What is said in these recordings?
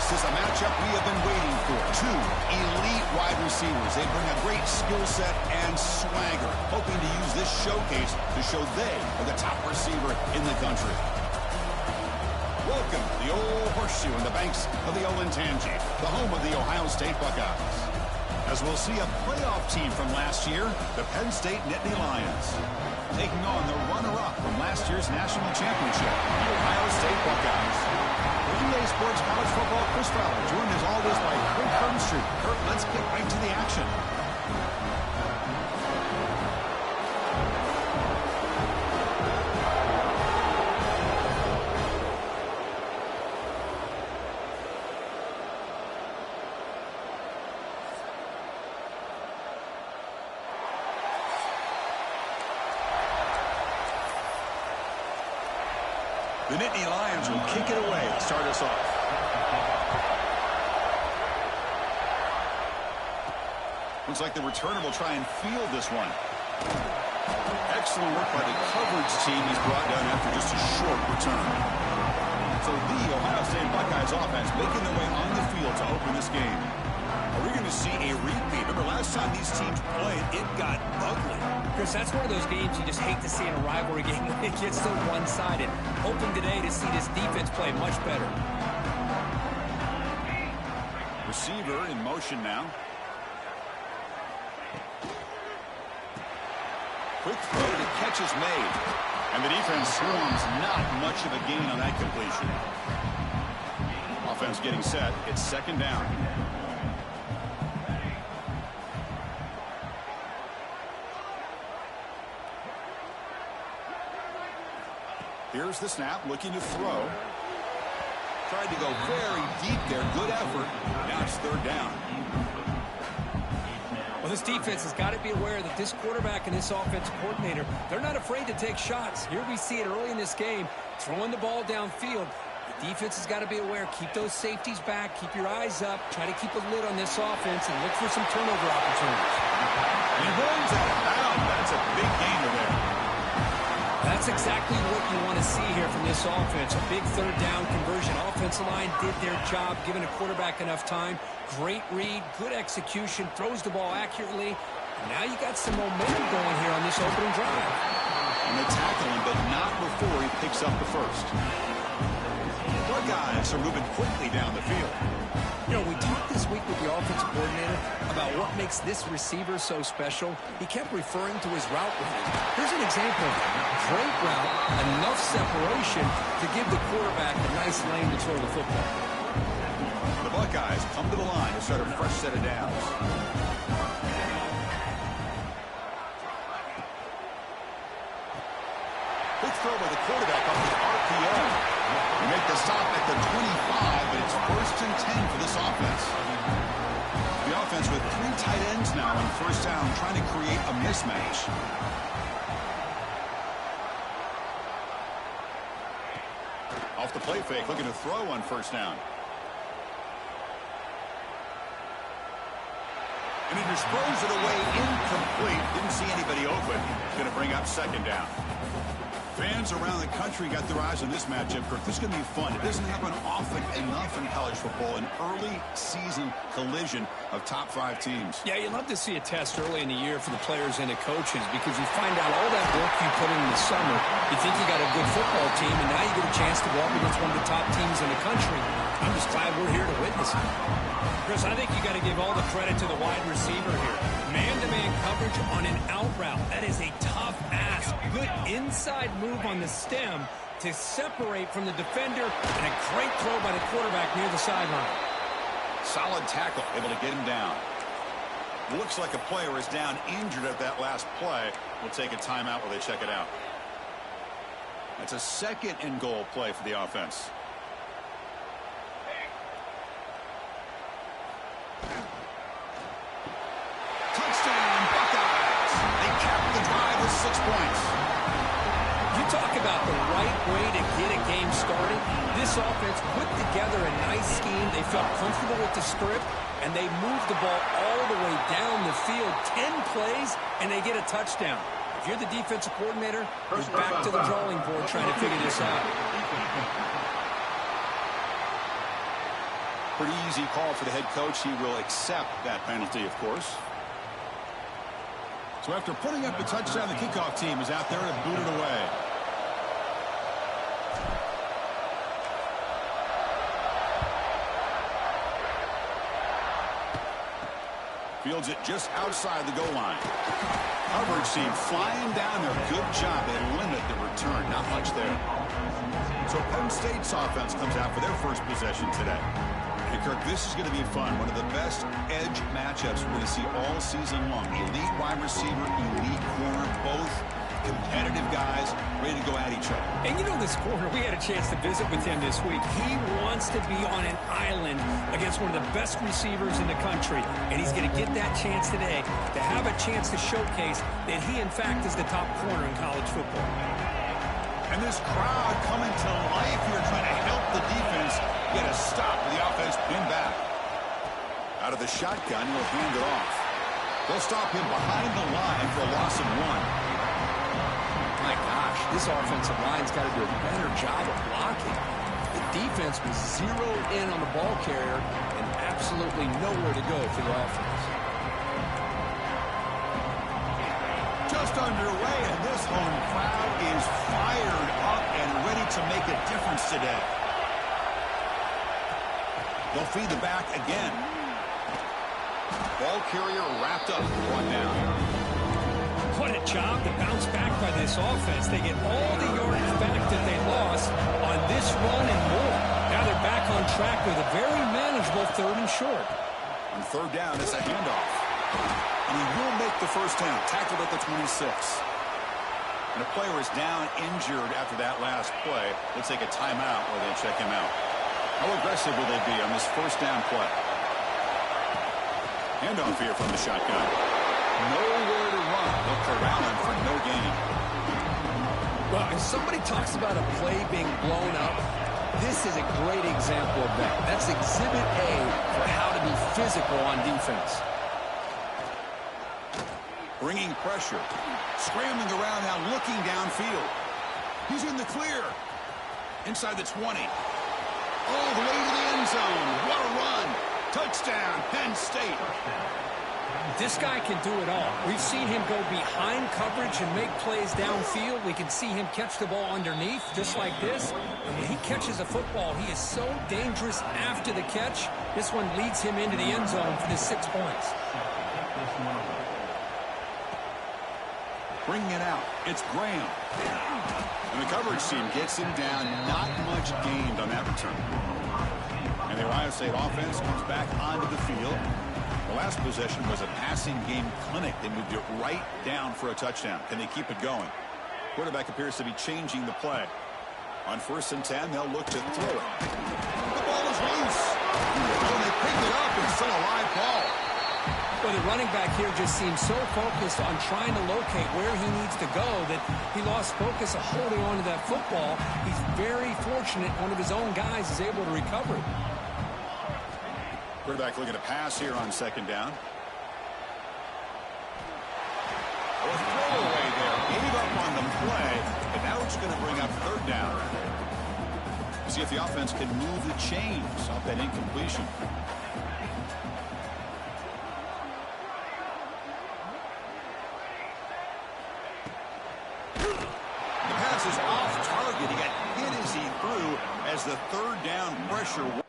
This is a matchup we have been waiting for. Two elite wide receivers. They bring a great skill set and swagger, hoping to use this showcase to show they are the top receiver in the country. Welcome to the Old Horseshoe in the banks of the Olentangy, the home of the Ohio State Buckeyes. As we'll see a playoff team from last year, the Penn State Nittany Lions, taking on the runner-up from last year's national championship, the Ohio State Buckeyes. For EA Sports College Football, Chris Fowler, joined as always by Kurt Hermstreet. Kurt, let's get right to the action. The Nittany Lions will kick it away to start us off. Looks like the returner will try and field this one. Excellent work by the coverage team he's brought down after just a short return. So the Ohio State Buckeyes offense making their way on the field to open this game. Are we going to see a repeat? Remember last time these teams played, it got ugly. Chris, that's one of those games you just hate to see in a rivalry game when it gets so one-sided. Hoping today to see this defense play much better. Receiver in motion now. Quick throw, the catch is made. And the defense swarms, not much of a gain on that completion. Offense getting set. It's second down. Here's the snap, looking to throw. Tried to go very deep there. Good effort. Now it's third down. Well, this defense has got to be aware that this quarterback and this offensive coordinator, they're not afraid to take shots. Here we see it early in this game, throwing the ball downfield. The defense has got to be aware. Keep those safeties back. Keep your eyes up. Try to keep a lid on this offense and look for some turnover opportunities. He runs out of bounds. That's a big gainer there. That's exactly what you want to see here from this offense. A big third down conversion. Offensive line did their job, giving a quarterback enough time. Great read, good execution, throws the ball accurately. Now you got some momentum going here on this opening drive. And they tackle him, but not before he picks up the first. Buckeyes are moving quickly down the field. You know, we talked this week with the offensive coordinator about what makes this receiver so special. He kept referring to his route running. Here's an example of that. Great route, enough separation to give the quarterback a nice lane to throw the football. The Buckeyes come to the line to start a fresh set of downs. Quick throw by the quarterback off the RPO. We make the stop at the 25, but it's first and 10 for this offense. The offense with three tight ends now on first down, trying to create a mismatch. Off the play fake, looking to throw on first down. And he just throws it away incomplete. Didn't see anybody open. Going to bring up second down. Fans around the country got their eyes on this matchup, Kirk. This is going to be fun. It doesn't happen often enough in college football, an early season collision of top 5 teams. Yeah, you love to see a test early in the year for the players and the coaches because you find out all that work you put in the summer. You think you got a good football team, and now you get a chance to go up against one of the top teams in the country. I'm just glad we're here to witness it. Chris, I think you got to give all the credit to the wide receiver here. Man-to-man coverage on an out route. That is a tough ask. Good inside move on the stem to separate from the defender, and a great throw by the quarterback near the sideline. Solid tackle, able to get him down. Looks like a player is down injured at that last play. We'll take a timeout while they check it out. That's a second and goal play for the offense. Touchdown, Buckeyes! They capped the drive with 6 points. You talk about the right way to get a game started. This offense put together a nice scheme. They felt comfortable with the script, and they moved the ball all the way down the field. 10 plays, and they get a touchdown. If you're the defensive coordinator, you're back to the drawing board trying to figure this out. Pretty easy call for the head coach. He will accept that penalty, of course. So after putting up the touchdown, the kickoff team is out there to boot it away. Fields it just outside the goal line. Coverage team flying down there. Good job. They limit the return. Not much there. So Penn State's offense comes out for their first possession today. And Kirk, this is going to be fun. One of the best edge matchups we're going to see all season long. Elite wide receiver, elite corner, both competitive guys ready to go at each other. And you know this corner, we had a chance to visit with him this week. He wants to be on an island against one of the best receivers in the country. And he's going to get that chance today to have a chance to showcase that he, in fact, is the top corner in college football. And this crowd coming to life here, trying to help the defense get a stop with the offense pinned back. Out of the shotgun, he'll hand it off. They'll stop him behind the line for a loss of 1. My gosh, this offensive line's got to do a better job of blocking. The defense was zeroed in on the ball carrier and absolutely nowhere to go for the offense. Just underway, and this home crowd is fired up and ready to make a difference today. They'll feed the back again. Ball carrier wrapped up, brought down. What a job to bounce back by this offense. They get all the yardage back that they lost on this run and more. Now they're back on track with a very manageable 3rd and short. On 3rd down, it's a handoff. And he will make the first down, tackled at the 26. And a player is down injured after that last play. They'll take a timeout where they check him out. How aggressive will they be on this first down play? Handoff here from the shotgun. Nowhere to run. They'll corral him for no gain. Well, if somebody talks about a play being blown up, this is a great example of that. That's Exhibit A for how to be physical on defense. Bringing pressure. Scrambling around now, looking downfield. He's in the clear. Inside the 20. All the way to the end zone. What a run. Touchdown, Penn State. This guy can do it all. We've seen him go behind coverage and make plays downfield. We can see him catch the ball underneath, just like this. And when he catches a football, he is so dangerous after the catch. This one leads him into the end zone for the 6 points. Bringing it out. It's Graham. And the coverage team gets him down. Not much gained on that return. And the Ohio State offense comes back onto the field. The last possession was a passing game clinic. They moved it right down for a touchdown. Can they keep it going? Quarterback appears to be changing the play. On 1st and 10, they'll look to throw it. The ball is loose. And they pick it up, and it's still a live ball. Well, the running back here just seems so focused on trying to locate where he needs to go that he lost focus of holding on to that football. He's very fortunate one of his own guys is able to recover it. Quarterback looking to pass here on 2nd down. A throwaway there. Gave up on the play, but now it's going to bring up 3rd down. See if the offense can move the chains off that incompletion. The pass is off target. He got hit as he threw as the 3rd down pressure.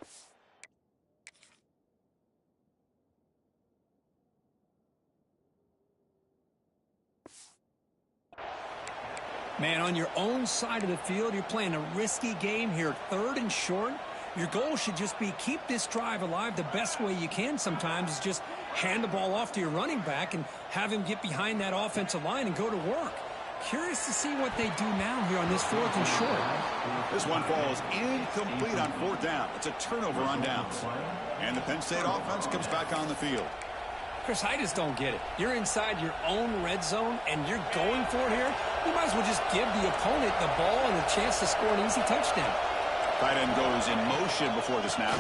Man, on your own side of the field, you're playing a risky game here, 3rd and short. Your goal should just be keep this drive alive the best way you can sometimes is just hand the ball off to your running back and have him get behind that offensive line and go to work. Curious to see what they do now here on this 4th and short. This one falls incomplete on 4th down. It's a turnover on downs. And the Penn State offense comes back on the field. Chris, I just don't get it. You're inside your own red zone, and you're going for it here? You might as well just give the opponent the ball and a chance to score an easy touchdown. Tight end goes in motion before the snap.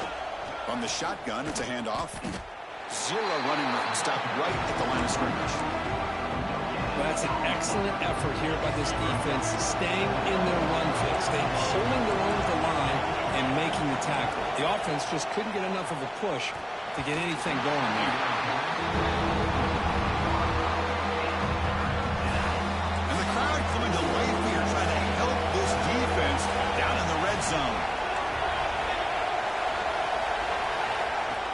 From the shotgun, it's a handoff. 0 running room. Stopped right at the line of scrimmage. Well, that's an excellent effort here by this defense, staying in their run fix. They're holding their own at the line and making the tackle. The offense just couldn't get enough of a push to get anything going there. And the crowd coming to life here, trying to help this defense down in the red zone.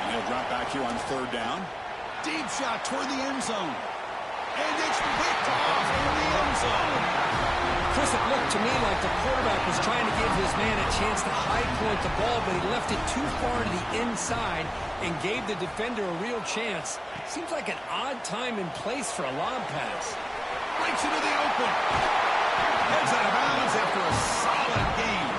And he'll drop back here on third down. Deep shot toward the end zone. And it's picked off in the end zone. Chris, it looked to me like the quarterback was trying to give his man a chance to high point the ball, but he left it too far to the inside and gave the defender a real chance. Seems like an odd time and place for a lob pass. Breaks into the open. Heads out of bounds after a solid gain.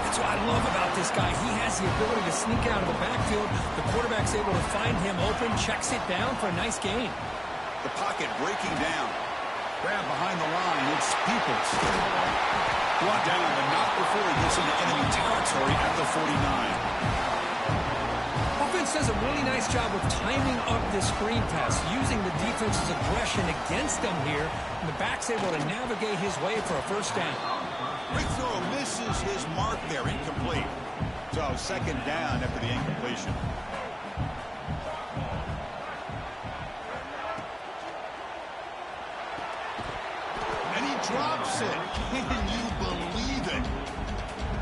That's what I love about this guy. He has the ability to sneak out of the backfield. The quarterback's able to find him open, checks it down for a nice gain. The pocket breaking down. Grab behind the line. It's Peoples. Brought down, but not before he gets into enemy territory at the 49. Offense does a really nice job of timing up this screen pass, using the defense's aggression against them here, and the back's able to navigate his way for a first down. Quick throw misses his mark there, incomplete. So second down after the incompletion. And he drops it. Can you believe it?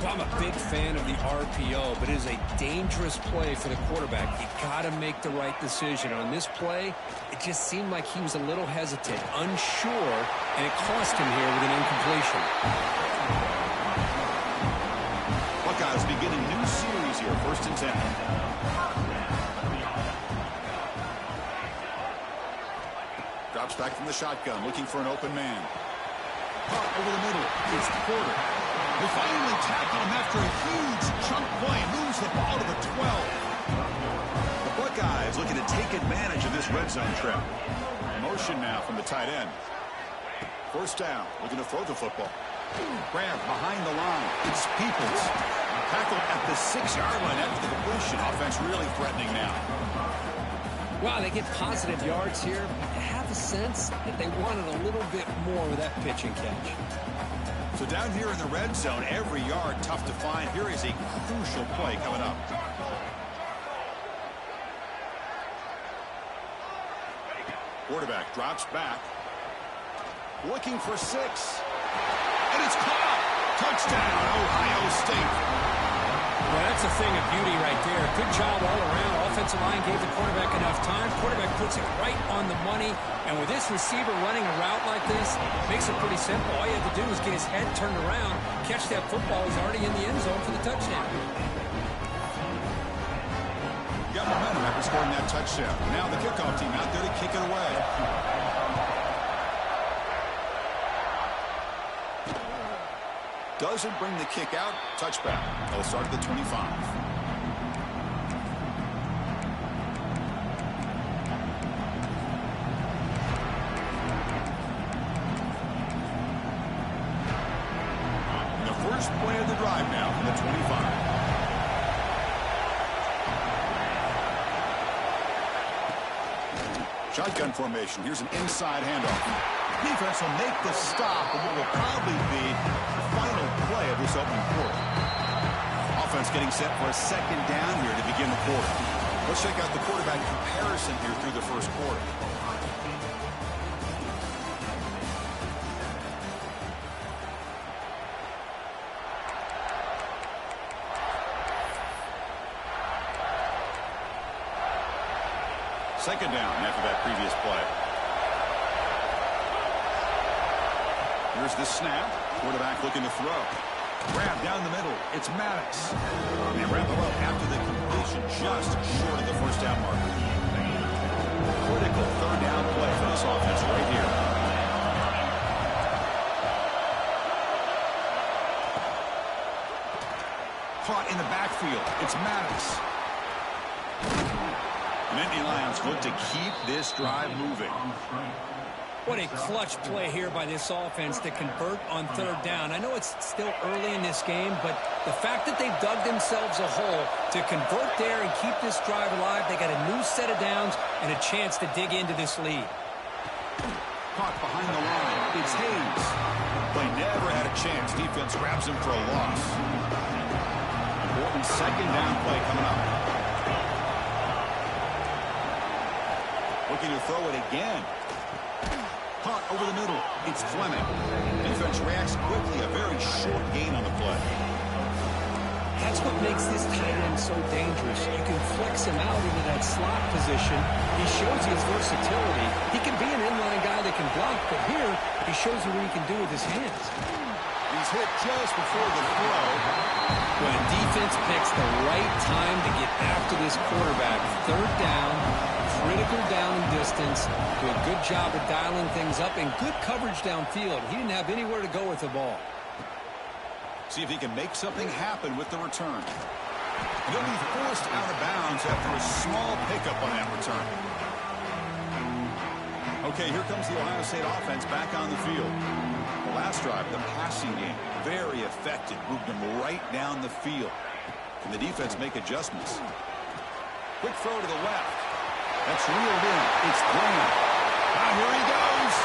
Well, I'm a big fan of the RPO, but it is a dangerous play for the quarterback. You got to make the right decision. On this play, it just seemed like he was a little hesitant, unsure, and it cost him here with an incompletion. Buckeyes beginning new series here, 1st and 10. Drops back from the shotgun, looking for an open man. Caught over the middle. It's Porter. They finally tackle him after a huge chunk play. Moves the ball to the 12. The Buckeyes looking to take advantage of this red zone trip. Motion now from the tight end. First down, looking to throw the football. Grab behind the line. It's Peoples. Tackled at the 6-yard line after the completion. Offense really threatening now. Wow, they get positive yards here. I have a sense that they wanted a little bit more with that pitch and catch. So down here in the red zone, every yard tough to find. Here is a crucial play coming up. Quarterback drops back. Looking for 6. And it's caught. Touchdown, Ohio State. Well, that's a thing of beauty right there. Good job all around. Offensive line gave the quarterback enough time. Quarterback puts it right on the money. And with this receiver running a route like this, makes it pretty simple. All you have to do is get his head turned around, catch that football. He's already in the end zone for the touchdown. Got momentum after scoring that touchdown. Now the kickoff team out there to kick it away. Doesn't bring the kick out. Touchback. They'll start at the 25. The first play of the drive now from the 25. Shotgun formation. Here's an inside handoff. Defense will make the stop of what will probably be the final play of this opening quarter. Offense getting set for a second down here to begin the quarter. Let's check out the quarterback comparison here through the first quarter. Second down after that previous play. Here's the snap. Quarterback looking to throw. Grab down the middle. It's Maddox. They wrap him up after the completion just short of the first down marker. Critical third down play for this offense right here. Caught in the backfield. It's Maddox. Nittany Lions look to keep this drive moving. What a clutch play here by this offense to convert on third down. I know it's still early in this game, but the fact that they've dug themselves a hole to convert there and keep this drive alive, they got a new set of downs and a chance to dig into this lead. Caught behind the line. It's Hayes. Play never had a chance. Defense grabs him for a loss. Second down play coming up. Looking to throw it again. Caught over the middle. It's Fleming. Defense reacts quickly. A very short gain on the play. That's what makes this tight end so dangerous. You can flex him out into that slot position. He shows his versatility. He can be an inline guy that can block, but here he shows you what he can do with his hands. He's hit just before the throw. When defense picks the right time to get after this quarterback, third down, critical down and distance, do a good job of dialing things up, and good coverage downfield. He didn't have anywhere to go with the ball. See if he can make something happen with the return. And he'll be forced out of bounds after a small pickup on that return. Okay, here comes the Ohio State offense back on the field. The last drive, the passing game, very effective. Moved them right down the field. Can the defense make adjustments? Quick throw to the left. That's reeled in. It's Graham. Now here he goes.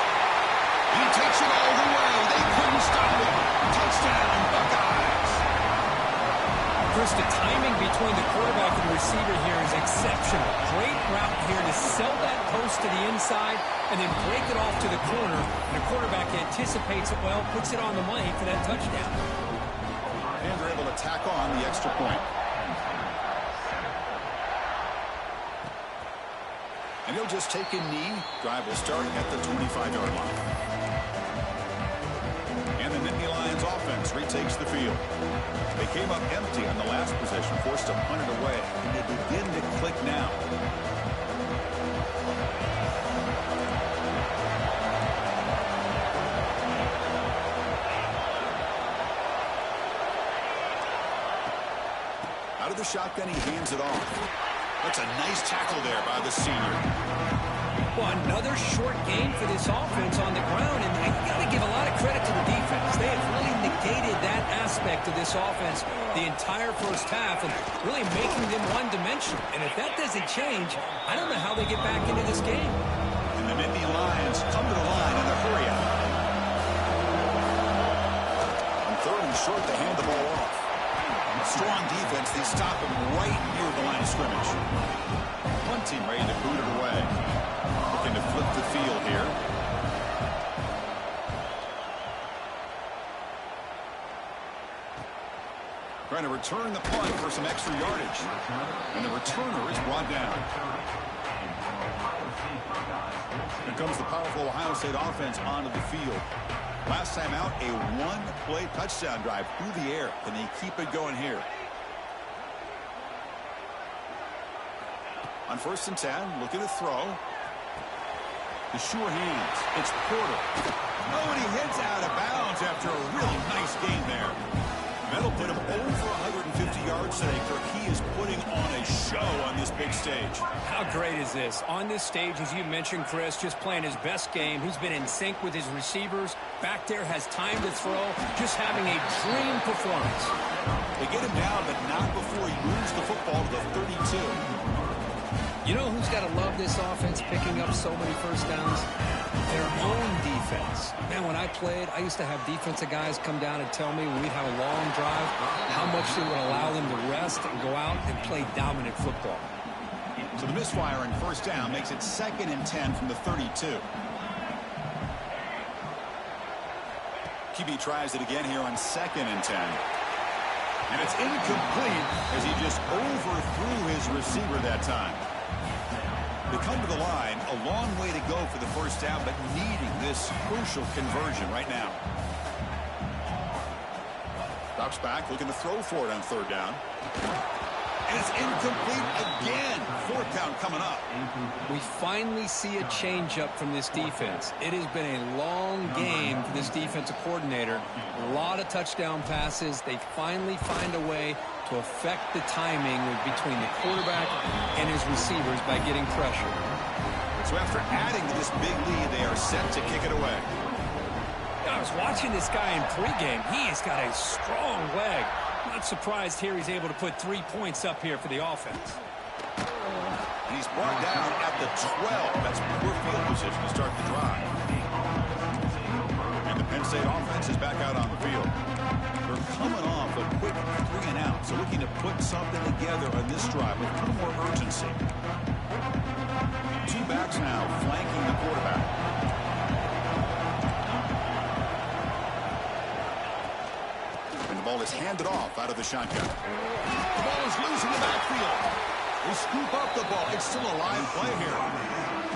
He takes it all the way. They couldn't stop him. Touchdown, Buckeyes. Chris, the timing between the quarterback and the receiver here is exceptional. Great route here to sell that post to the inside and then break it off to the corner. And the quarterback anticipates it well, puts it on the money for that touchdown. And they're able to tack on the extra point. And he'll just take a knee. Drive will start at the 25-yard line. And the Nittany Lions offense retakes the field. They came up empty on the last possession, forced to punt it away. And they begin to click now. Out of the shotgun, he hands it off. That's a nice tackle there by the senior. Well, another short game for this offense on the ground, and I got to give a lot of credit to the defense. They have really negated that aspect of this offense the entire first half and really making them one-dimensional. And if that doesn't change, I don't know how they get back into this game. And the Nittany Lions come to the line in a hurry out. On third and short, they hand the ball off. Strong defense. They stop him right near the line of scrimmage. One team ready to boot it away. Looking to flip the field here. Trying to return the punt for some extra yardage. And the returner is brought down. Here comes the powerful Ohio State offense onto the field. Last time out, a one-play touchdown drive through the air. Can they keep it going here? On 1st and 10, looking to throw. The sure hands. It's Porter. Oh, and he hits out of bounds after a really nice gain there. That'll put him over 150 yards today. Kirk, he is putting on a show on this big stage. How great is this? On this stage, as you mentioned, Chris, just playing his best game. He's been in sync with his receivers. Back there, has time to throw. Just having a dream performance. They get him down, but not before he moves the football to the 32. You know who's got to love this offense picking up so many first downs? Their own defense. Man, when I played, I used to have defensive guys come down and tell me when we'd have a long drive how much they would allow them to rest and go out and play dominant football. So the misfire on 1st down makes it 2nd and 10 from the 32. QB tries it again here on 2nd and 10. And it's incomplete as he just overthrew his receiver that time. They come to the line, a long way to go for the 1st down, but needing this crucial conversion right now. Drops back, looking to throw for it on 3rd down. And it's incomplete again. 4th down coming up. We finally see a changeup from this defense. It has been a long game for this defensive coordinator. A lot of touchdown passes. They finally find a way to affect the timing between the quarterback and his receivers by getting pressure. So after adding to this big lead, they are set to kick it away. I was watching this guy in pregame. He has got a strong leg. Not surprised here he's able to put 3 points up here for the offense. And he's brought down at the 12. That's poor field position to start the drive. And the Penn State offense is back out on the field. They're coming off a quick 3 and out, so looking to put something together on this drive with a little more urgency. 2 backs now flanking the quarterback. And the ball is handed off out of the shotgun. The ball is loose in the backfield. They scoop up the ball. It's still a live play here.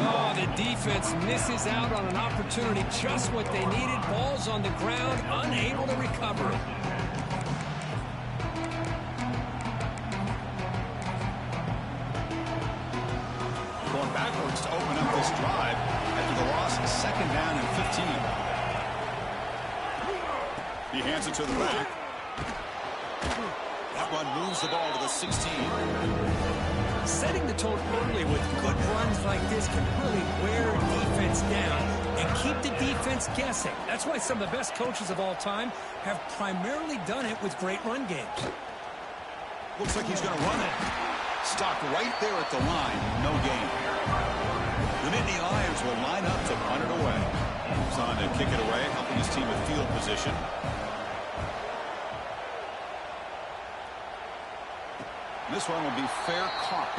Oh, the defense misses out on an opportunity, just what they needed. Ball's on the ground, unable to recover it. Going backwards to open up this drive after the loss, 2nd down and 15. He hands it to the back. That one moves the ball to the 16. Setting the tone early with good runs like this can really wear defense down and keep the defense guessing. That's why some of the best coaches of all time have primarily done it with great run games. Looks like he's going to run it. Stopped right there at the line. No gain. The Nittany Lions will line up to punt it away. He's on to kick it away, helping his team with field position. This one will be fair caught.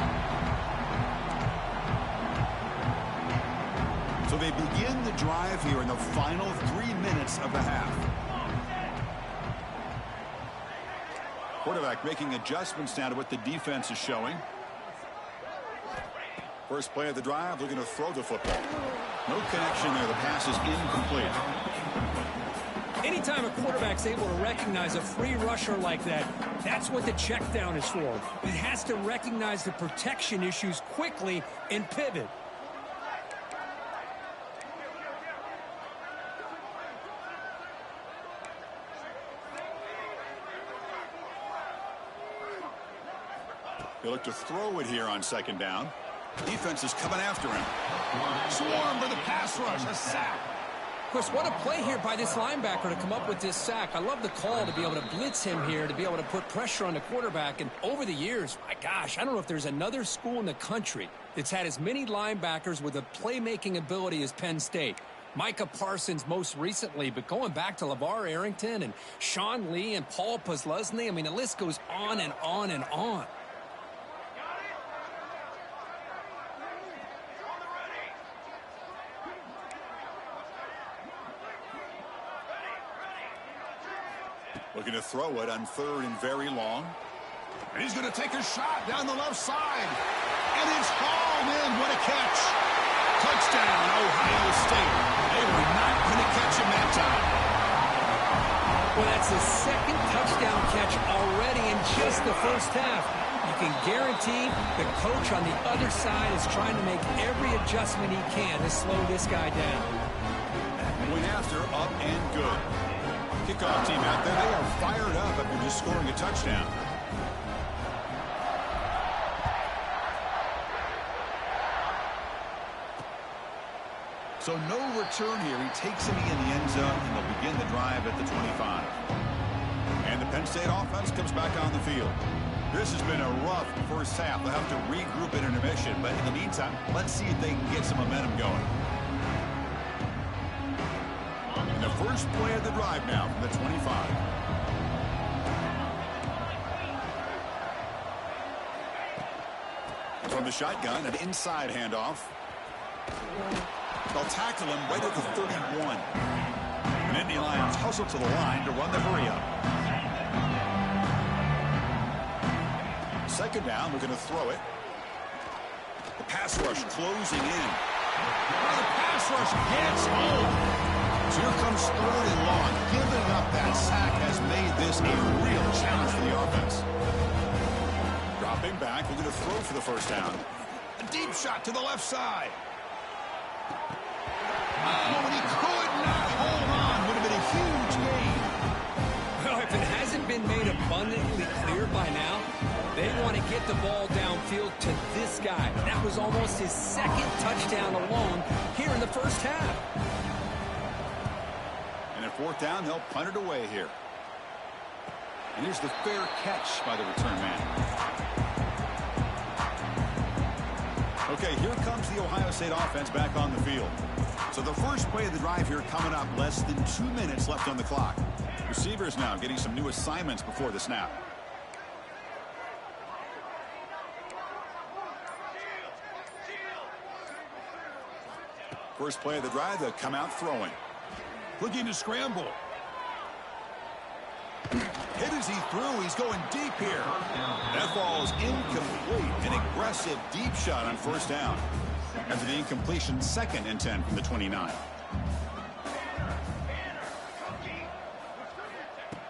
So they begin the drive here in the final 3 minutes of the half. Quarterback making adjustments now to what the defense is showing. First play of the drive, looking to throw the football. No connection there. The pass is incomplete. Anytime a quarterback's able to recognize a free rusher like that, that's what the check down is for. It has to recognize the protection issues quickly and pivot. They look to throw it here on 2nd down. Defense is coming after him. Swarm for the pass rush. A sack. Chris, what a play here by this linebacker to come up with this sack. I love the call to be able to blitz him here, to be able to put pressure on the quarterback. And over the years, my gosh, I don't know if there's another school in the country that's had as many linebackers with a playmaking ability as Penn State. Micah Parsons most recently, but going back to LeVar Arrington and Sean Lee and Paul Posluszny, I mean, the list goes on and on and on. Looking to throw it on 3rd and very long. And he's going to take a shot down the left side. And it's hauled in. What a catch. Touchdown, Ohio State. They were not going to catch him that time. Well, that's his 2nd touchdown catch already in just the first half. You can guarantee the coach on the other side is trying to make every adjustment he can to slow this guy down. Going after, up and good. Kickoff team out there, they are fired up after just scoring a touchdown. So no return here. He takes it in the end zone, and they'll begin the drive at the 25. And the Penn State offense comes back on the field. This has been a rough first half. They'll have to regroup at intermission, but in the meantime, let's see if they can get some momentum going. And the first play of the drive now from the 25. From the shotgun, an inside handoff. They'll tackle him right at the 31. And Nittany Lions hustle to the line to run the hurry-up. 2nd down, we're going to throw it. The pass rush closing in. The pass rush gets home. So here comes 3rd and long. Giving up that sack has made this a real challenge for the offense. Dropping back, we're going to throw for the first down. A deep shot to the left side. Oh, and he could not hold on. Would have been a huge gain. Well, if it hasn't been made abundantly clear by now, they want to get the ball downfield to this guy. That was almost his 2nd touchdown alone here in the first half. And at 4th down, they'll punt it away here. And here's the fair catch by the return man. Okay, here comes the Ohio State offense back on the field. So the first play of the drive here coming up, less than 2 minutes left on the clock. Receivers now getting some new assignments before the snap. First play of the drive, they'll come out throwing. Looking to scramble. Hit as he threw. He's going deep here. That ball is incomplete. An aggressive deep shot on first down. After the incompletion, 2nd and 10 from the 29.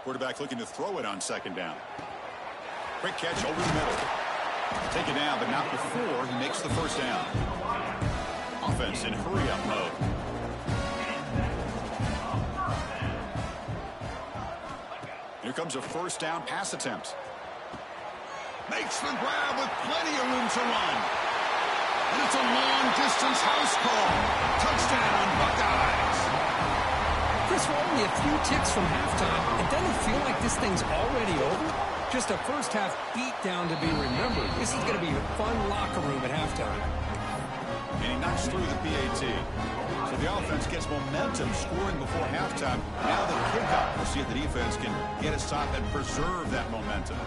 Quarterback looking to throw it on 2nd down. Quick catch over the middle. Take it down, but not before he makes the first down. Offense in hurry-up mode. Here comes a first down pass attempt. Makes the grab with plenty of room to run. And it's a long-distance house call. Touchdown, Buckeyes. Chris, we're only a few ticks from halftime. It doesn't feel like this thing's already over. Just a first-half beatdown to be remembered. This is going to be a fun locker room at halftime. And he knocks through the PAT. So the offense gets momentum scoring before halftime. Now the kickoff. We'll see if the defense can get a stop and preserve that momentum.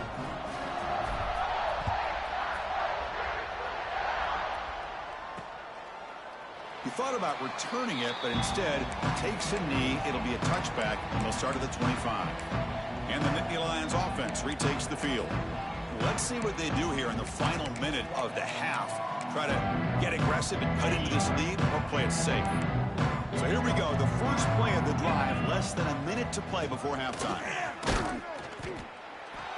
He thought about returning it, but instead takes a knee. It'll be a touchback, and they'll start at the 25. And the Nittany Lions offense retakes the field. Let's see what they do here in the final minute of the half. Try to get aggressive and cut into this lead, or play it safe. So here we go, the first play of the drive, less than a minute to play before halftime.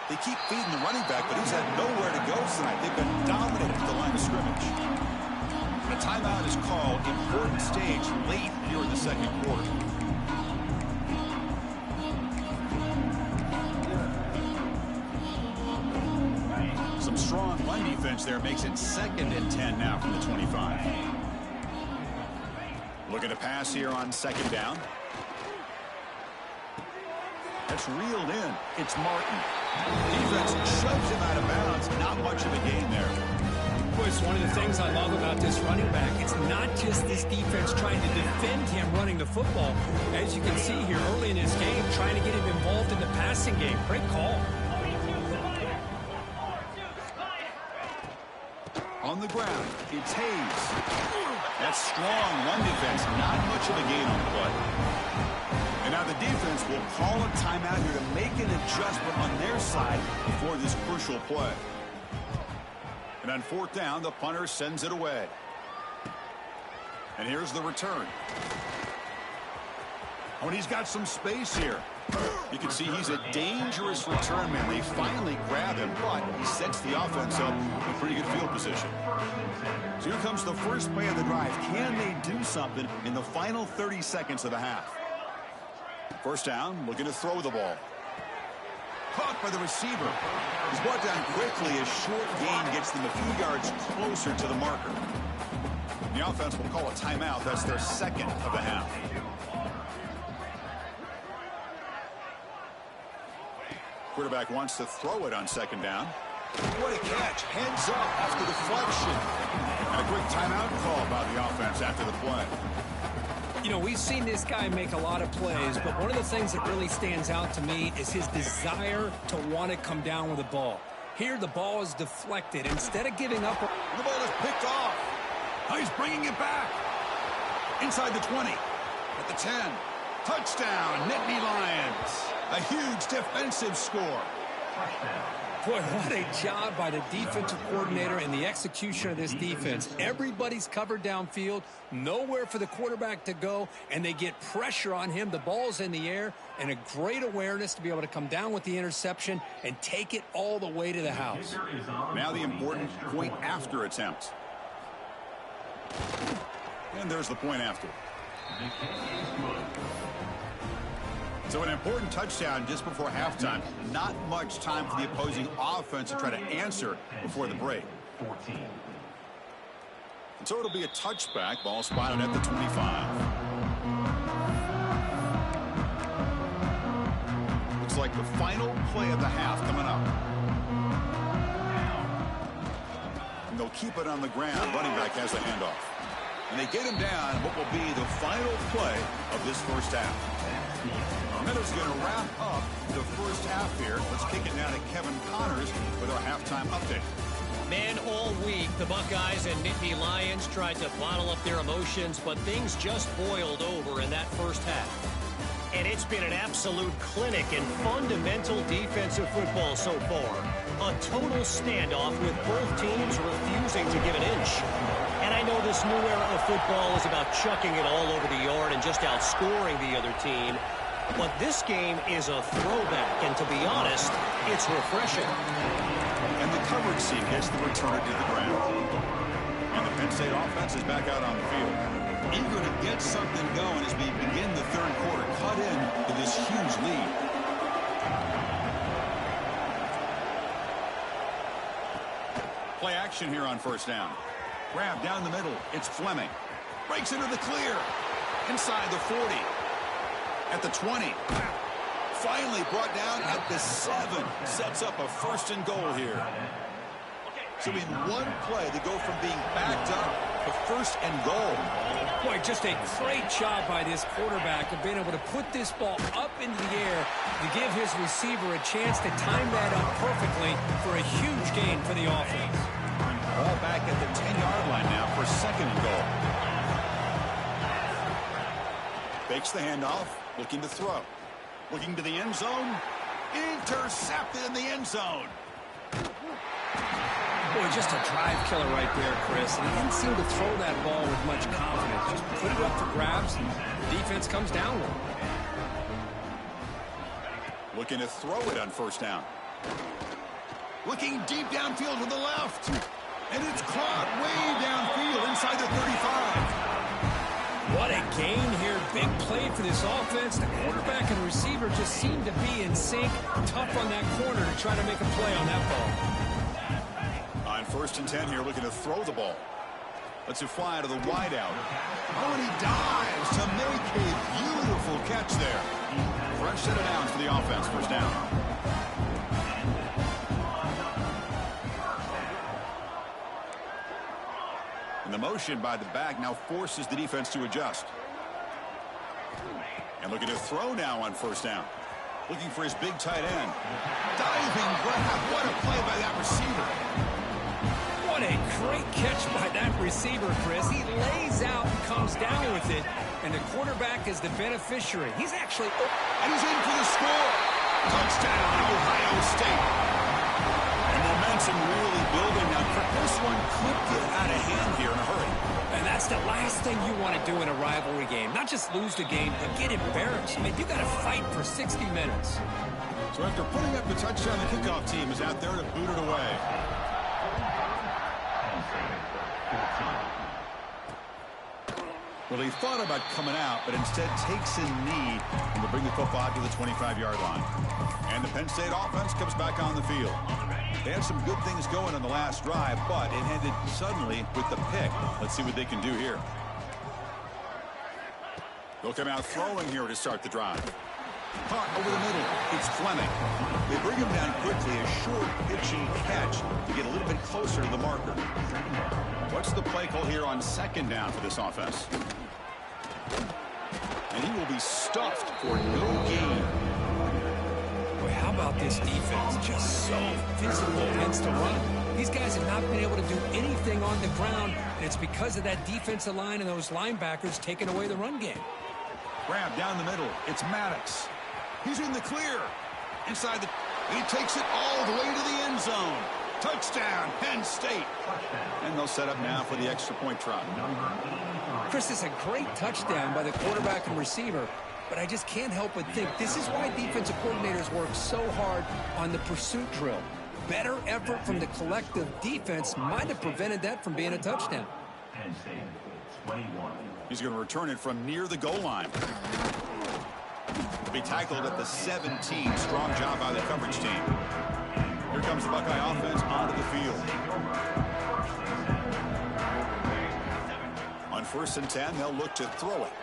They keep feeding the running back, but he's had nowhere to go tonight. They've been dominated at the line of scrimmage. A timeout is called. Important stage late here in the second quarter. Some strong run defense there makes it 2nd and 10 now from the 25. Looking to pass here on 2nd down. That's reeled in. It's Martin. Defense shoves him out of bounds. Not much of a gain there. It's one of the things I love about this running back. It's not just this defense trying to defend him running the football. As you can see here early in this game, trying to get him involved in the passing game. Great call. On the ground, it's Hayes. That's strong run defense. Not much of a gain on the play. And now the defense will call a timeout here to make an adjustment on their side before this crucial play. And on 4th down, the punter sends it away. And here's the return. Oh, and he's got some space here. You can see he's a dangerous return man. They finally grab him, but he sets the offense up in pretty good field position. So here comes the first play of the drive. Can they do something in the final 30 seconds of the half? First down, looking to throw the ball. Caught by the receiver. He's brought down quickly. A short gain gets them a few yards closer to the marker. The offense will call a timeout. That's their 2nd of the half. Quarterback wants to throw it on 2nd down. What a catch. Heads up after deflection. And a quick timeout call by the offense after the play. You know, we've seen this guy make a lot of plays, but one of the things that really stands out to me is his desire to want to come down with the ball. Here, the ball is deflected. Instead of giving up, the ball is picked off. Now he's bringing it back. Inside the 20. At the 10. Touchdown, Nittany Lions. A huge defensive score. Boy, what a job by the defensive coordinator and the execution of this defense. Everybody's covered downfield, nowhere for the quarterback to go, and they get pressure on him. The ball's in the air, and a great awareness to be able to come down with the interception and take it all the way to the house. Now the important point after attempt. And there's the point after. So an important touchdown just before halftime. Not much time for the opposing offense to try to answer before the break. And so it'll be a touchback. Ball spotted at the 25. Looks like the final play of the half coming up. And they'll keep it on the ground. Running back has the handoff. And they get him down what will be the final play of this first half. And that is going to wrap up the first half here. Let's kick it now to Kevin Connors with our halftime update. Man, all week, the Buckeyes and Nittany Lions tried to bottle up their emotions, but things just boiled over in that first half. And it's been an absolute clinic in fundamental defensive football so far. A total standoff with both teams refusing to give an inch. And I know this new era of football is about chucking it all over the yard and just outscoring the other team. But this game is a throwback, and to be honest, it's refreshing. And the coverage team gets the returner to the ground. And the Penn State offense is back out on the field. Eager to get something going as we begin the third quarter. Cut in to this huge lead. Play action here on first down. Grab down the middle. It's Fleming. Breaks into the clear. Inside the 40. At the 20. Finally brought down at the 7. Sets up a first and goal here. So in one play, they go from being backed up to first and goal. Boy, just a great job by this quarterback of being able to put this ball up into the air to give his receiver a chance to time that up perfectly for a huge gain for the offense. Ball back at the 10-yard line now for second and goal. Fakes the handoff, looking to throw. Looking to the end zone. Intercepted in the end zone. Boy, just a drive killer right there, Chris. And he didn't seem to throw that ball with much confidence. Just put it up for grabs, and the defense comes down with it. Looking to throw it on first down. Looking deep downfield to the left. And it's caught way downfield inside the 35. What a gain here. Big play for this offense. The quarterback and receiver just seem to be in sync. Tough on that corner to try to make a play on that ball. On first and 10 here, looking to throw the ball. Lets it fly to the wideout. Oh, and he dives to make a beautiful catch there. Fresh set of downs for the offense. First down. And the motion by the back now forces the defense to adjust. And looking to throw now on first down. Looking for his big tight end. Diving grab. What a play by that receiver. What a great catch by that receiver, Chris. He lays out and comes down with it. And the quarterback is the beneficiary. He's actually... And he's in for the score. Touchdown, Ohio State. And momentum really building now. This one could get out of hand here in a hurry. And that's the last thing you want to do in a rivalry game. Not just lose the game, but get embarrassed. I mean, you got to fight for 60 minutes. So after putting up the touchdown, the kickoff team is out there to boot it away. Well, he thought about coming out, but instead takes a knee and will bring the football to the 25-yard line. And the Penn State offense comes back on the field. They had some good things going on the last drive, but it ended suddenly with the pick. Let's see what they can do here. They'll come out throwing here to start the drive. Caught over the middle. It's Fleming. They bring him down quickly. A short pitching catch to get a little bit closer to the marker. What's the play call here on second down for this offense? And he will be stuffed for no gain. Boy, how about this defense? Just so physical against the run. These guys have not been able to do anything on the ground, and it's because of that defensive line and those linebackers taking away the run game. Grab down the middle. It's Maddox. He's in the clear. Inside the... He takes it all the way to the end zone. Touchdown, Penn State. And they'll set up now for the extra point try. Chris, it's a great touchdown by the quarterback and receiver, but I just can't help but think this is why defensive coordinators work so hard on the pursuit drill. Better effort from the collective defense might have prevented that from being a touchdown. He's going to return it from near the goal line. Be tackled at the 17. Strong job by the coverage team. Here comes the Buckeye offense onto the field. On first and 10, they'll look to throw it.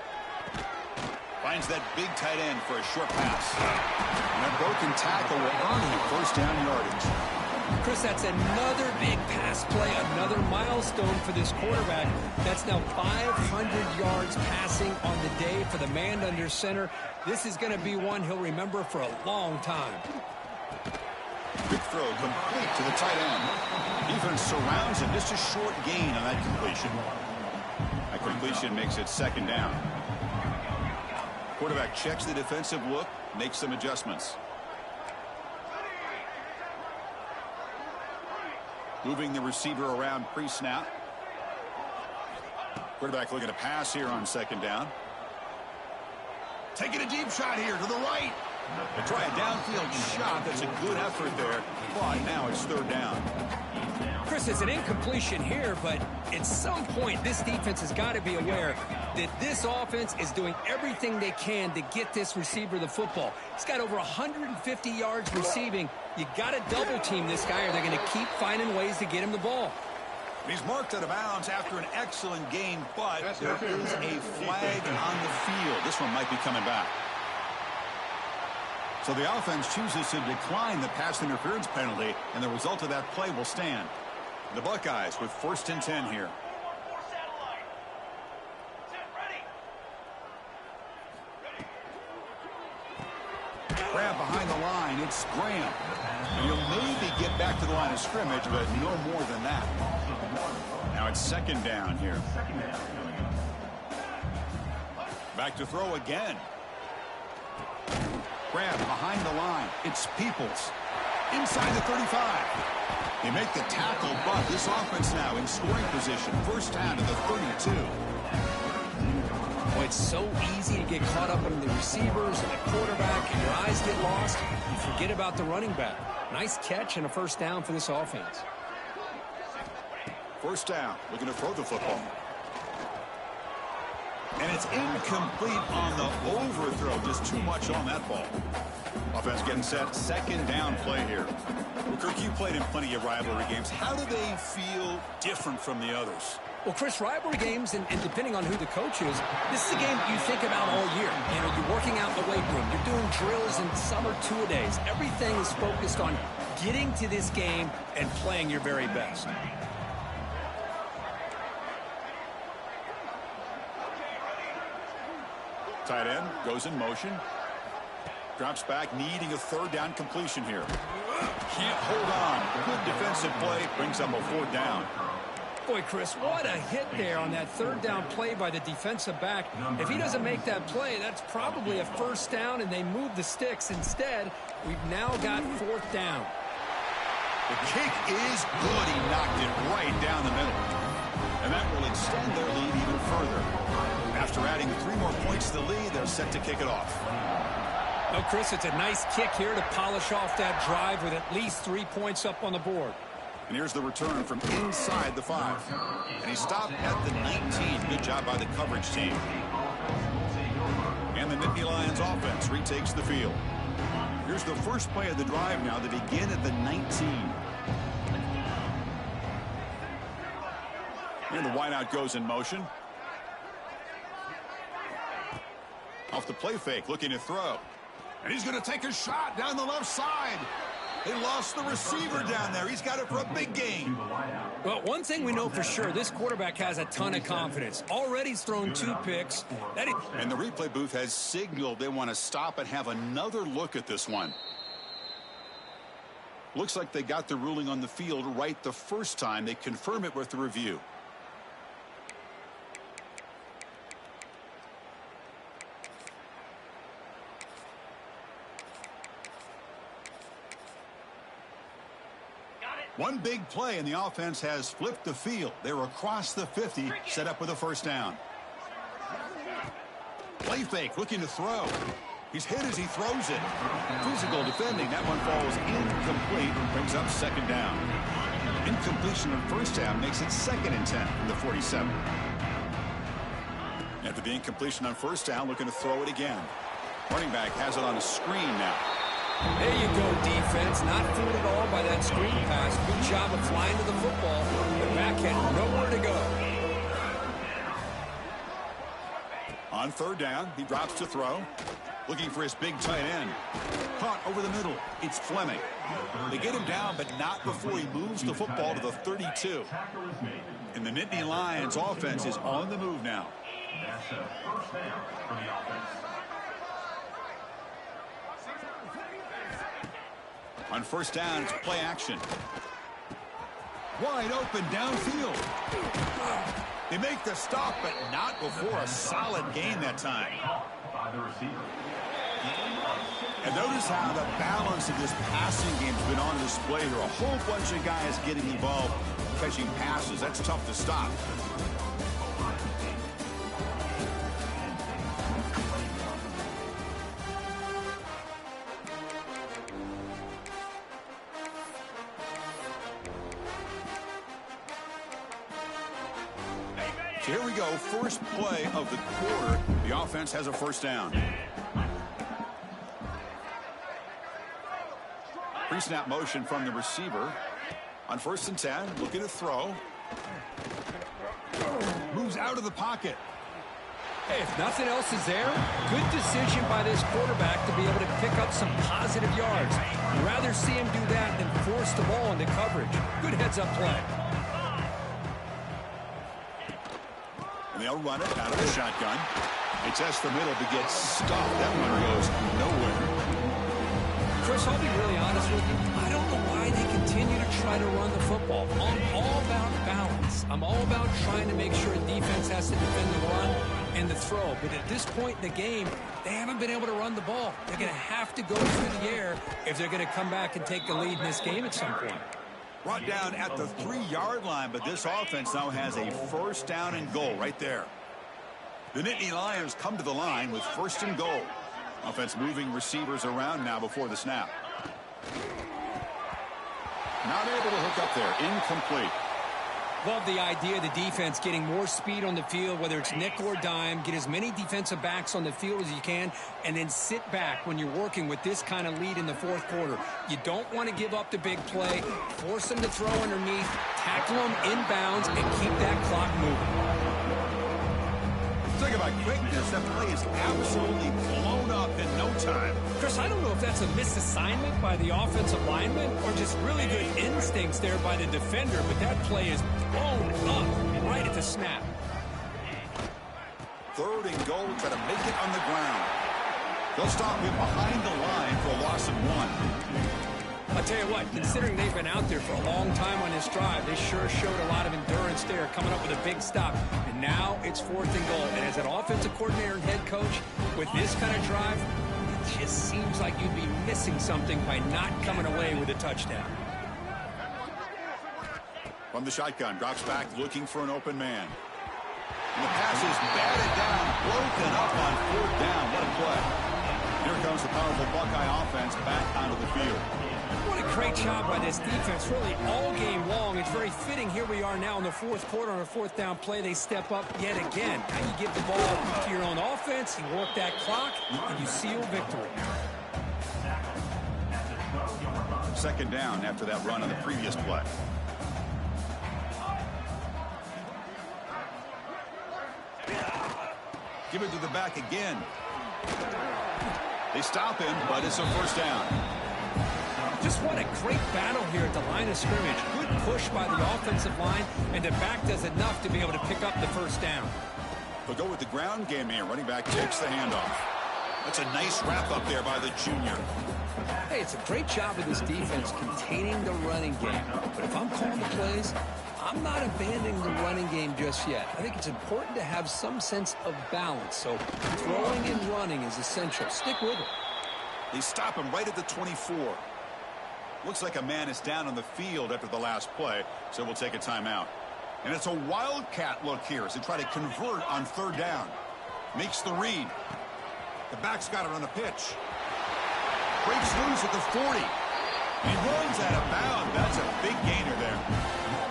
Finds that big tight end for a short pass. And that broken tackle will earn him first down yardage. Chris, that's another big pass play, another milestone for this quarterback. That's now 500 yards passing on the day for the man under center. This is going to be one he'll remember for a long time. Quick throw complete to the tight end. Defense surrounds him. Just a short gain on that completion. That completion makes it second down. Quarterback checks the defensive look, makes some adjustments. Moving the receiver around pre-snap. Quarterback looking to pass here on second down. Taking a deep shot here to the right. They try a downfield shot. That's a good effort there. But now it's third down. Chris, it's an incompletion here, but at some point this defense has got to be aware that this offense is doing everything they can to get this receiver the football. He's got over 150 yards receiving. You got to double team this guy or they're going to keep finding ways to get him the ball. He's marked out of bounds after an excellent game, but there is a flag on the field. This one might be coming back. So the offense chooses to decline the pass interference penalty, and the result of that play will stand. The Buckeyes with 1st and 10 here. Grab behind the line. It's Graham. And you'll maybe get back to the line of scrimmage, but no more than that. Now it's second down here. Back to throw again. Grab behind the line. It's Peoples. Inside the 35. They make the tackle, but this offense now in scoring position. First down to the 32. Boy, it's so easy to get caught up on the receivers and the quarterback, and your eyes get lost. You forget about the running back. Nice catch and a first down for this offense. First down, looking to throw the football. And it's incomplete on the overthrow. Just too much on that ball. Offense getting set. Second down play here. Well, Kirk, you played in plenty of rivalry games. How do they feel different from the others? Well, Chris, rivalry games, and depending on who the coach is, this is a game you think about all year. You know, you're working out in the weight room. You're doing drills and summer two-a-days. Everything is focused on getting to this game and playing your very best. Tight end goes in motion. Drops back, needing a third down completion here. Can't hold on. Good defensive play. Brings up a fourth down. Boy, Chris, what a hit there on that third down play by the defensive back. If he doesn't make that play, that's probably a first down, and they move the sticks. Instead, we've now got fourth down. The kick is good. He knocked it right down the middle. And that will extend their lead even further. After adding 3 more points to the lead, they're set to kick it off. Oh, Chris, it's a nice kick here to polish off that drive with at least 3 points up on the board. And here's the return from inside the 5. And he stopped at the 19. Good job by the coverage team. And the Nittany Lions offense retakes the field. Here's the first play of the drive now. They begin at the 19. And the wideout goes in motion. Off the play fake, looking to throw. And he's going to take a shot down the left side. They lost the receiver down there. He's got it for a big gain. Well, one thing we know for sure, this quarterback has a ton of confidence. Already he's thrown 2 picks. And the replay booth has signaled they want to stop and have another look at this one. Looks like they got the ruling on the field right the first time. They confirm it with the review. One big play, and the offense has flipped the field. They're across the 50, set up with a first down. Play fake, looking to throw. He's hit as he throws it. Physical defending. That one falls incomplete and brings up second down. Incompletion on first down makes it 2nd and 10 from the 47. After the incompletion on first down, looking to throw it again. Running back has it on a screen now. There you go, defense. Not fooled at all by that screen pass. Good job of flying to the football. The back had nowhere to go. On third down, he drops to throw. Looking for his big tight end. Caught over the middle. It's Fleming. They get him down, but not before he moves the football to the 32. And the Nittany Lions offense is on the move now. That's a first down for the offense. On first down, it's play action. Wide open downfield. They make the stop, but not before a solid gain that time. By the receiver. And notice how the balance of this passing game has been on display here. A whole bunch of guys getting involved, catching passes. That's tough to stop. So here we go, first play of the quarter. The offense has a first down. Pre-snap motion from the receiver. On first and 10, looking to throw. Moves out of the pocket. Hey, if nothing else is there, good decision by this quarterback to be able to pick up some positive yards. I'd rather see him do that than force the ball into coverage. Good heads-up play. And they'll run it out of the shotgun. They test the middle to get stopped. That one goes nowhere. Chris, I'll be really honest with you. I don't know why they continue to try to run the football. I'm all about balance. I'm all about trying to make sure a defense has to defend the run and the throw. But at this point in the game, they haven't been able to run the ball. They're going to have to go through the air if they're going to come back and take the lead in this game at some point. Brought down at the 3-yard line, but this offense now has a first down and goal right there. The Nittany Lions come to the line with first and goal. Offense moving receivers around now before the snap. Not able to hook up there. Incomplete. Love the idea of the defense getting more speed on the field, whether it's nickel or dime. Get as many defensive backs on the field as you can, and then sit back when you're working with this kind of lead in the fourth quarter. You don't want to give up the big play. Force them to throw underneath, tackle them inbounds, and keep that clock moving. Talk about quickness. That play is absolutely blown up in no time. Chris, I don't know if that's a misassignment by the offensive lineman or just really good instincts there by the defender, but that play is blown up right at the snap. Third and goal, try to make it on the ground. They'll stop him behind the line for a loss of 1. I'll tell you what, considering they've been out there for a long time on this drive, they sure showed a lot of endurance there, coming up with a big stop. And now it's fourth and goal. And as an offensive coordinator and head coach, with this kind of drive, it just seems like you'd be missing something by not coming away with a touchdown. From the shotgun, drops back, looking for an open man. And the pass is batted down, broken up on fourth down. What a play. Here comes the powerful Buckeye offense back onto the field. What a great job by this defense, really all game long. It's very fitting. Here we are now in the fourth quarter on a fourth down play. They step up yet again. Now you give the ball to your own offense, you work that clock, and you seal victory. Second down after that run on the previous play. Give it to the back again. They stop him, but it's a first down. Just what a great battle here at the line of scrimmage. Good push by the offensive line, and the back does enough to be able to pick up the first down. They'll go with the ground game here. Running back takes the handoff. That's a nice wrap up there by the junior. Hey, it's a great job of this defense containing the running game. But if I'm calling the plays, I'm not abandoning the running game just yet. I think it's important to have some sense of balance. So throwing and running is essential. Stick with it. They stop him right at the 24. Looks like a man is down on the field after the last play, so we'll take a timeout. And it's a wildcat look here as they try to convert on third down. Makes the read. The back's got it on the pitch. Breaks loose at the 40. He runs out of bounds. That's a big gainer there.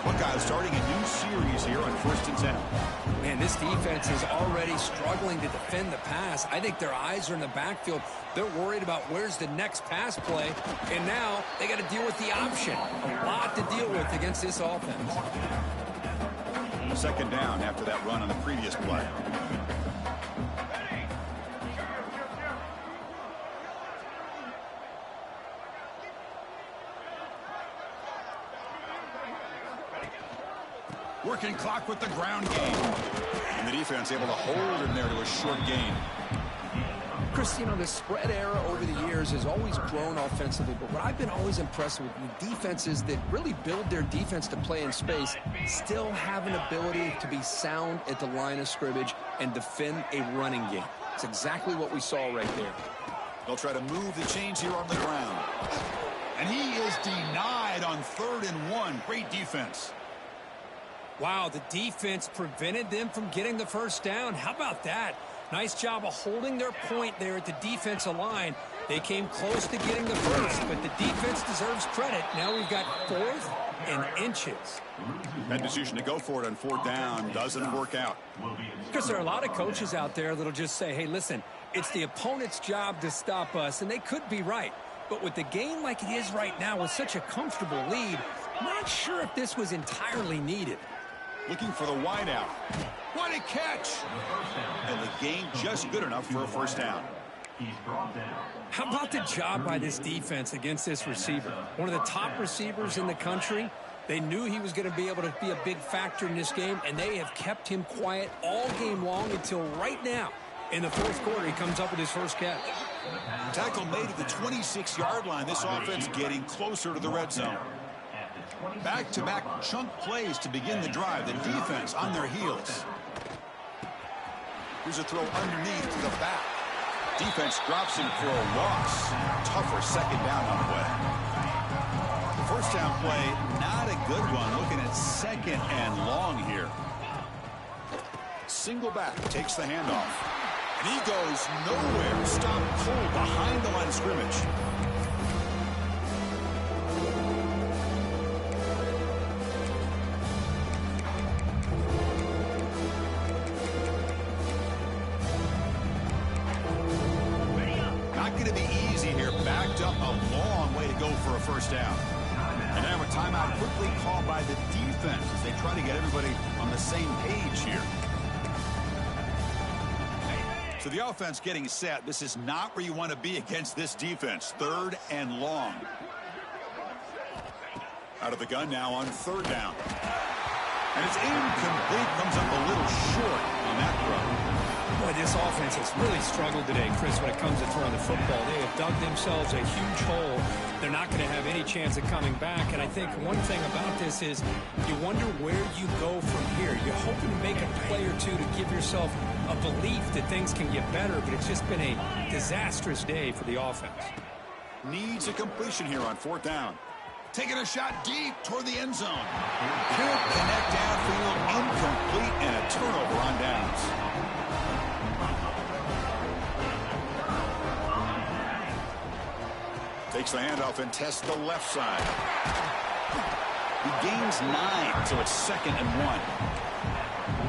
Buckeyes starting a new series here on first and 10. Man, this defense is already struggling to defend the pass. I think their eyes are in the backfield. They're worried about where's the next pass play, and now they got to deal with the option. A lot to deal with against this offense. Second down after that run on the previous play. Working clock with the ground game. And the defense able to hold him there to a short gain. Chris, you know, the spread era over the years has always grown offensively, but what I've been always impressed with defenses that really build their defense to play in space still have an ability to be sound at the line of scrimmage and defend a running game. It's exactly what we saw right there. They'll try to move the chains here on the ground. And he is denied on 3rd and 1. Great defense. Wow, the defense prevented them from getting the first down. How about that? Nice job of holding their point there at the defensive line. They came close to getting the first, but the defense deserves credit. Now we've got 4th and inches. That decision to go for it on 4th down doesn't work out. Because there are a lot of coaches out there that'll just say, hey, listen, it's the opponent's job to stop us, and they could be right. But with the game like it is right now with such a comfortable lead, I'm not sure if this was entirely needed. Looking for the wideout. What a catch! And the gain just good enough for a first down. How about the job by this defense against this receiver? One of the top receivers in the country. They knew he was going to be able to be a big factor in this game, and they have kept him quiet all game long until right now. In the 4th quarter, he comes up with his first catch. Tackle made at the 26-yard line. This offense getting closer to the red zone. Back-to-back chunk plays to begin the drive. The defense on their heels. Here's a throw underneath to the back. Defense drops him for a loss. Tougher second down on the way. The first down play, not a good one. Looking at 2nd and long here. Single back takes the handoff. And he goes nowhere. Stopped cold behind the line of scrimmage. Not going to be easy here. Backed up a long way to go for a first down. And now a timeout quickly called by the defense as they try to get everybody on the same page here. So the offense getting set. This is not where you want to be against this defense. 3rd and long. Out of the gun now on 3rd down. And it's incomplete. Comes up a little short on that throw. Boy, this offense has really struggled today, Chris, when it comes to throwing the football. They have dug themselves a huge hole. They're not going to have any chance of coming back. And I think one thing about this is you wonder where you go from here. You're hoping to make a play or two to give yourself a belief that things can get better, but it's just been a disastrous day for the offense. Needs a completion here on 4th down. Taking a shot deep toward the end zone. Can't connect downfield, incomplete, and a turnover on downs. Takes the handoff and tests the left side. He gains 9, so it's 2nd and 1.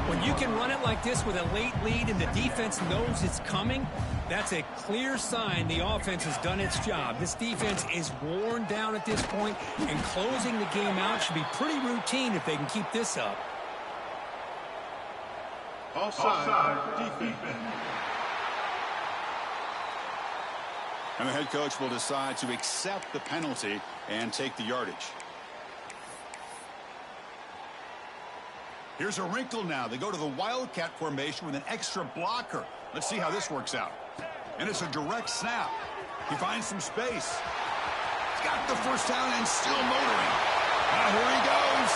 When you can run it like this with a late lead and the defense knows it's coming, that's a clear sign the offense has done its job. This defense is worn down at this point, and closing the game out should be pretty routine if they can keep this up. Offside defense. And the head coach will decide to accept the penalty and take the yardage. Here's a wrinkle now. They go to the Wildcat formation with an extra blocker. Let's see how this works out. And it's a direct snap. He finds some space. He's got the first down and still motoring. Now here he goes.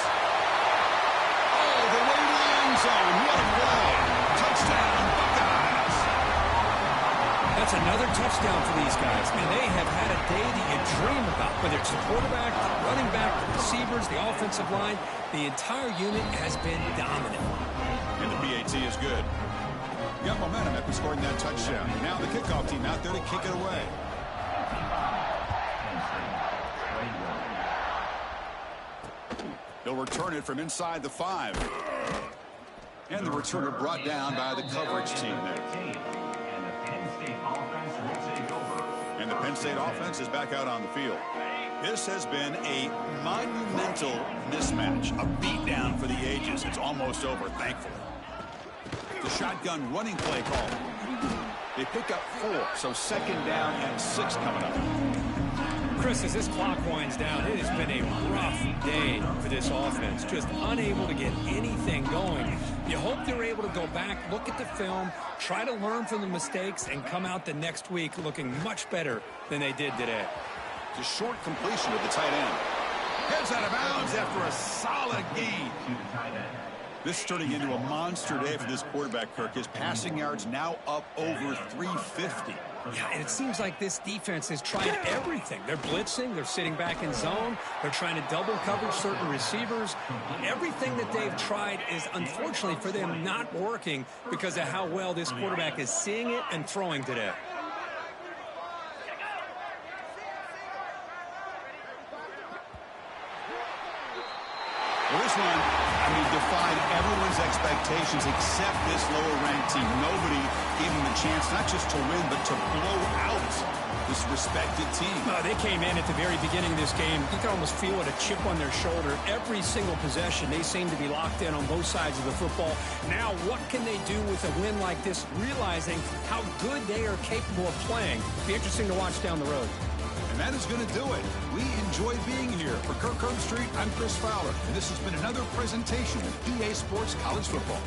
Oh, the way to the end zone. What a play. Touchdown, Buckeyes. That's another touchdown for these guys, and they have had a day that you dream about. Whether it's the quarterback, the running back, the receivers, the offensive line, the entire unit has been dominant. And the PAT is good. Got momentum after scoring that touchdown. Now the kickoff team out there to kick it away. He'll return it from inside the 5. And the returner brought down by the coverage team there. And the Penn State offense is back out on the field. This has been a monumental mismatch, a beatdown for the ages. It's almost over, thankfully. The shotgun running play call. They pick up 4, so 2nd down and 6 coming up. Chris, as this clock winds down, it has been a rough day for this offense. Just unable to get anything going. You hope they're able to go back, look at the film, try to learn from the mistakes, and come out the next week looking much better than they did today. The short completion of the tight end. Heads out of bounds after a solid gain. This is turning into a monster day for this quarterback, Kirk. His passing yards now up over 350. Yeah, and it seems like this defense has tried everything. They're blitzing, they're sitting back in zone, they're trying to double cover certain receivers. Everything that they've tried is, unfortunately for them, not working because of how well this quarterback is seeing it and throwing today. Well, this one, defied everyone's expectations except this lower-ranked team. Nobody gave them a chance not just to win, but to blow out this respected team. They came in at the very beginning of this game. You can almost feel it, a chip on their shoulder. Every single possession, they seem to be locked in on both sides of the football. Now, what can they do with a win like this, realizing how good they are capable of playing? Be interesting to watch down the road. And that is going to do it. We enjoy being here. For Kirk Herbstreit, I'm Chris Fowler, and this has been another presentation of EA Sports College Football.